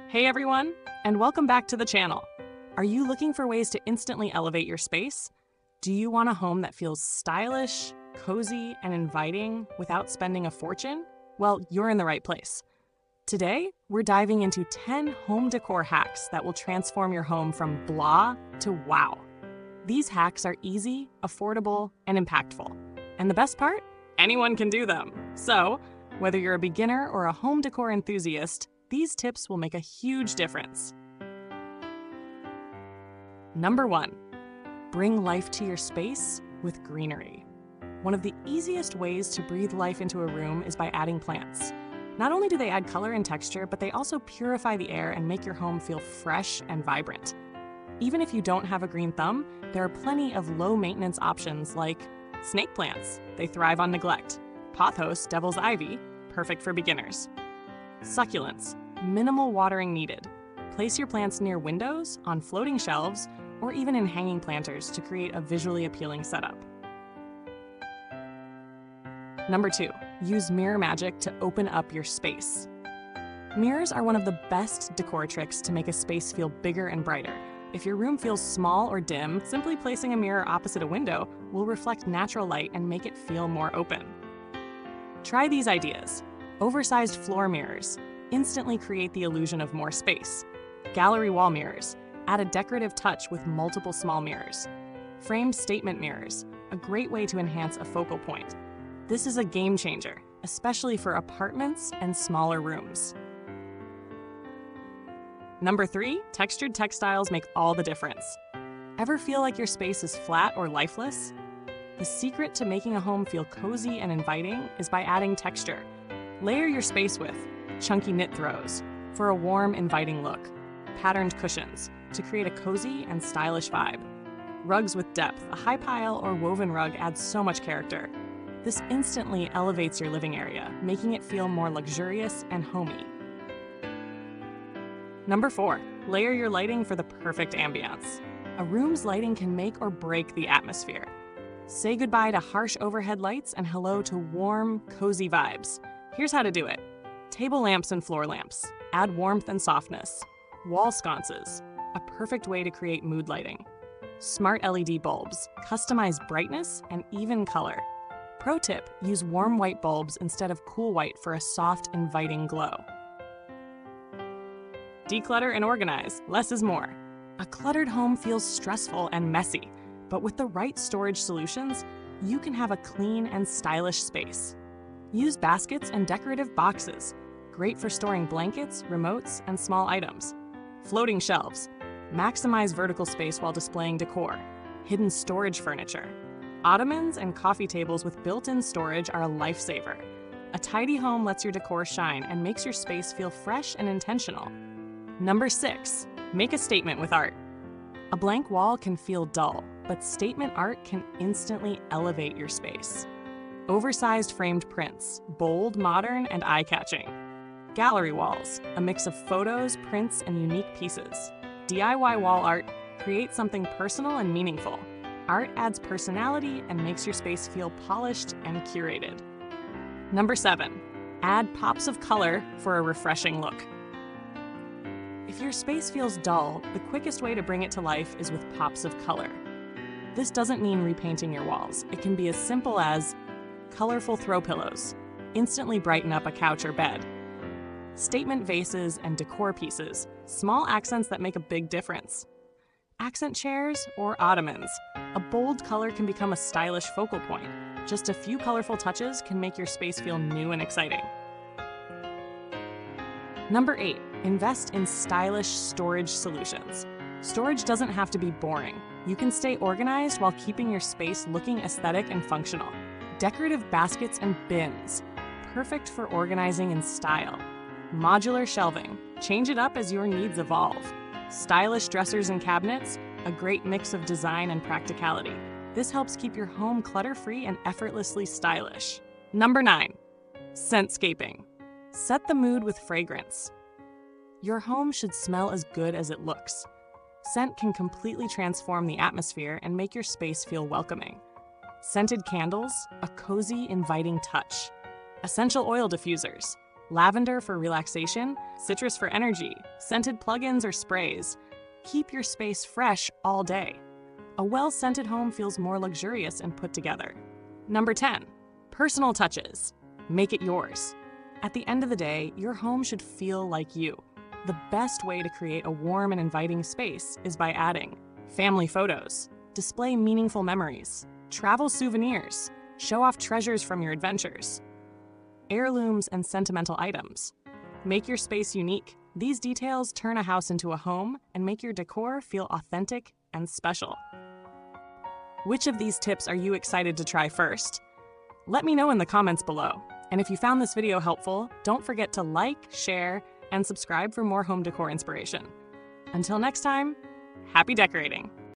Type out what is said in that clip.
Hey everyone, and welcome back to the channel. Are you looking for ways to instantly elevate your space? Do you want a home that feels stylish, cozy, and inviting without spending a fortune? Well, you're in the right place. Today, we're diving into 10 home decor hacks that will transform your home from blah to wow. These hacks are easy, affordable, and impactful. And the best part? Anyone can do them. So, whether you're a beginner or a home decor enthusiast, these tips will make a huge difference. Number 1, bring life to your space with greenery. One of the easiest ways to breathe life into a room is by adding plants. Not only do they add color and texture, but they also purify the air and make your home feel fresh and vibrant. Even if you don't have a green thumb, there are plenty of low-maintenance options like snake plants. They thrive on neglect. Pothos, devil's ivy, perfect for beginners. Succulents, minimal watering needed. Place your plants near windows, on floating shelves, or even in hanging planters to create a visually appealing setup. Number 2, use mirror magic to open up your space. Mirrors are one of the best decor tricks to make a space feel bigger and brighter. If your room feels small or dim, simply placing a mirror opposite a window will reflect natural light and make it feel more open. Try these ideas. Oversized floor mirrors instantly create the illusion of more space. Gallery wall mirrors add a decorative touch with multiple small mirrors. Framed statement mirrors, a great way to enhance a focal point. This is a game changer, especially for apartments and smaller rooms. Number 3, textured textiles make all the difference. Ever feel like your space is flat or lifeless? The secret to making a home feel cozy and inviting is by adding texture. Layer your space with chunky knit throws for a warm, inviting look, patterned cushions to create a cozy and stylish vibe, rugs with depth. A high pile or woven rug adds so much character. This instantly elevates your living area, making it feel more luxurious and homey. Number 4, layer your lighting for the perfect ambiance. A room's lighting can make or break the atmosphere. Say goodbye to harsh overhead lights and hello to warm, cozy vibes. Here's how to do it. Table lamps and floor lamps add warmth and softness. Wall sconces, a perfect way to create mood lighting. Smart LED bulbs, customize brightness and even color. Pro tip, use warm white bulbs instead of cool white for a soft, inviting glow. Declutter and organize, less is more. A cluttered home feels stressful and messy, but with the right storage solutions, you can have a clean and stylish space. Use baskets and decorative boxes, great for storing blankets, remotes, and small items. Floating shelves, maximize vertical space while displaying decor. Hidden storage furniture. Ottomans and coffee tables with built-in storage are a lifesaver. A tidy home lets your decor shine and makes your space feel fresh and intentional. Number 6, make a statement with art. A blank wall can feel dull, but statement art can instantly elevate your space. Oversized framed prints, bold, modern, and eye-catching. Gallery walls, a mix of photos, prints, and unique pieces. DIY wall art creates something personal and meaningful. Art adds personality and makes your space feel polished and curated. Number 7, add pops of color for a refreshing look. If your space feels dull, the quickest way to bring it to life is with pops of color. This doesn't mean repainting your walls. It can be as simple as colorful throw pillows, instantly brighten up a couch or bed. Statement vases and decor pieces, small accents that make a big difference. Accent chairs or ottomans, a bold color can become a stylish focal point. Just a few colorful touches can make your space feel new and exciting. Number 8, invest in stylish storage solutions. Storage doesn't have to be boring. You can stay organized while keeping your space looking aesthetic and functional. Decorative baskets and bins, perfect for organizing in style. Modular shelving, change it up as your needs evolve. Stylish dressers and cabinets, a great mix of design and practicality. This helps keep your home clutter-free and effortlessly stylish. Number 9, scentscaping. Set the mood with fragrance. Your home should smell as good as it looks. Scent can completely transform the atmosphere and make your space feel welcoming. Scented candles, a cozy, inviting touch. Essential oil diffusers, lavender for relaxation, citrus for energy, scented plugins or sprays. Keep your space fresh all day. A well-scented home feels more luxurious and put together. Number 10, personal touches. Make it yours. At the end of the day, your home should feel like you. The best way to create a warm and inviting space is by adding family photos, display meaningful memories, travel souvenirs, show off treasures from your adventures, heirlooms and sentimental items. Make your space unique. These details turn a house into a home and make your decor feel authentic and special. Which of these tips are you excited to try first? Let me know in the comments below. And if you found this video helpful, don't forget to like, share, and subscribe for more home decor inspiration. Until next time, happy decorating!